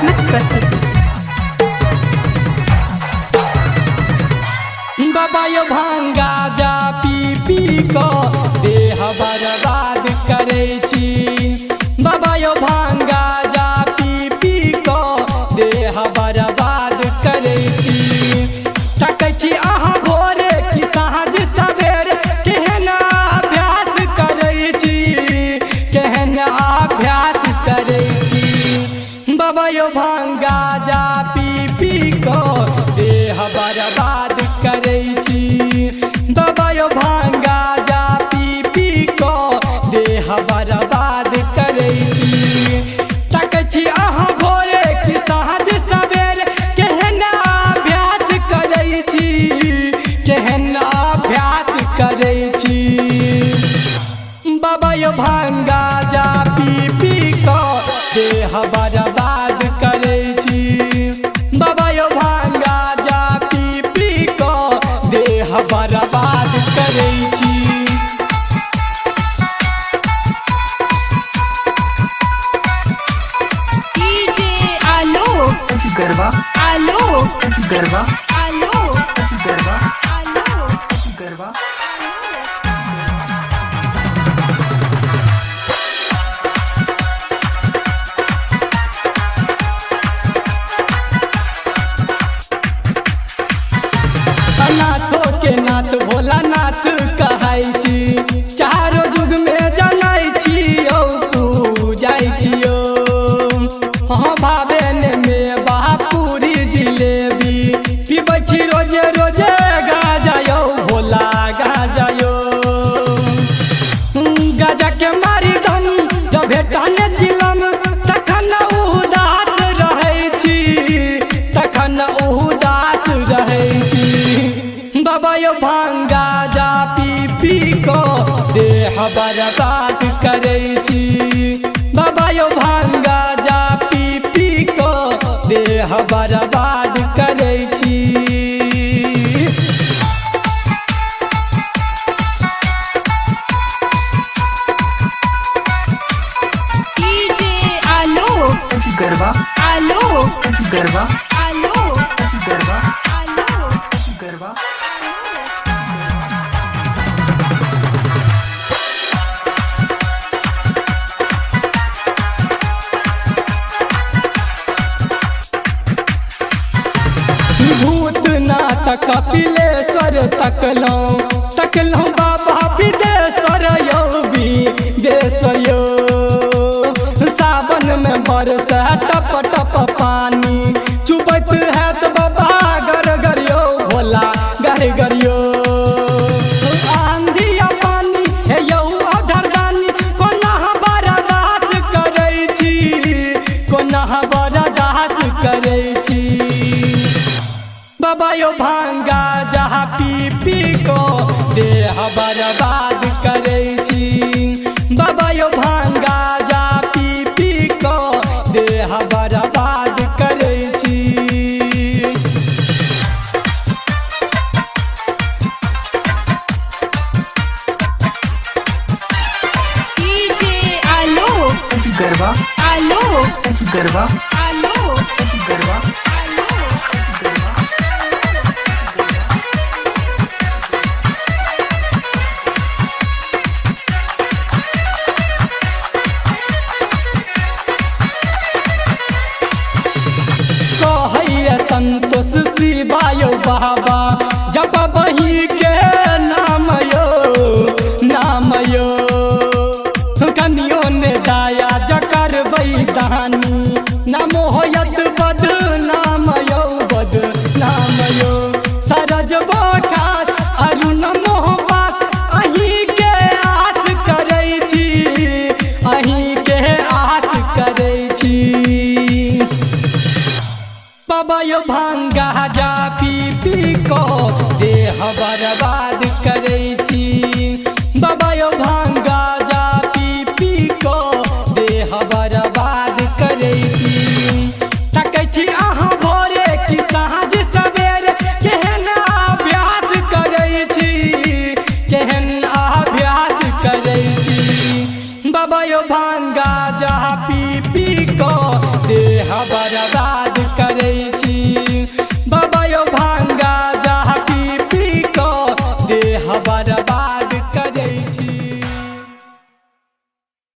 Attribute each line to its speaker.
Speaker 1: कलात्मक प्रस्तुति।
Speaker 2: बाबा यो भांगा जा पी पी को देह बर्बाद करे छी। बाबा यो भांगा जा पी पी को देह बर्बाद करे छी। तकै छी अहाँ भोरे कि साँझ सवेर केहन अभ्यास करे छी, केहन अभ्यास करे छी। बाबा यो भांगा जा पी पी को देह बर्बाद करे छी। बाबा यो भांगा जा पी पी को देह बर्बाद करे छी। तकै छी अहाँ भोरे कि साँझ सवेर केहन अभ्यास करे छी, केहन अभ्यास करे छी। बाबा यो भांगा जा पी पी को देह बर्बाद करे छी। बाबा यो भांगा जा पी पी को देह बर्बाद करे छी।
Speaker 1: डीजे आलोक
Speaker 3: गरबा
Speaker 1: आलोक
Speaker 3: गरबा
Speaker 1: आलोक
Speaker 3: गरबा
Speaker 1: आलोक
Speaker 3: गरबा
Speaker 2: नाथो के नाथ भोलानाथ कहै छी। चारो युग में जनै छियो पूजाइ छियो। हाँ भावेन में बापूरी जिलेबी पीबै छी रोजे रोजे गाजा यौ भोला गाजा यौ। गाजा के मारी दम जब भेटन जिलम तखन उदास रहै छी, तखन उदास रहै छी। बाबा यो भांगा जा पी पी को देह बर्बाद करे छी। बाबा यो भांगा जा पी पी को देह बर्बाद करे छी।
Speaker 1: डीजे आलोक
Speaker 3: गरबा
Speaker 1: आलोक
Speaker 3: गरबा
Speaker 1: आलोक
Speaker 3: गरबा
Speaker 1: आलोक
Speaker 3: गरबा
Speaker 2: भूतनाथ कपिलेश्वर तकलौं बाबा विदेश्वर यौ विदेश्वर यौ। सावन में बरस टप टप पानी चुबैत हैत बाबा गर गर यौ भोला गर गर यौ। आंधी आ पानी हे यौ अधरदानी कोना बर्दाश्त करै छी, कोना बर्दाश्त करै छी। बाबा यो भांगा जहाँ पी पी को देह बर्बाद करे छी। बाबा यो भांगा जा पी पी को देह बर्बाद करे छी।
Speaker 1: डीजे आलोक
Speaker 3: गरबा
Speaker 1: आलोक
Speaker 3: गरबा
Speaker 1: आलोक
Speaker 3: गरबा
Speaker 1: आलोक
Speaker 3: गरबा
Speaker 2: कहैया संतोष शिवायो बाबा जब बही के नाम यो नाम यो। कनियो ने दाया जकर बैदानी नाम होयत बद नाम यो बद नाम यो। सरज बोखात अरुण मोहबास अहीं के आस करै छी, अहीं के आस करै छी। बाबा यो भांगा जा पी पी को देह बर्बाद करे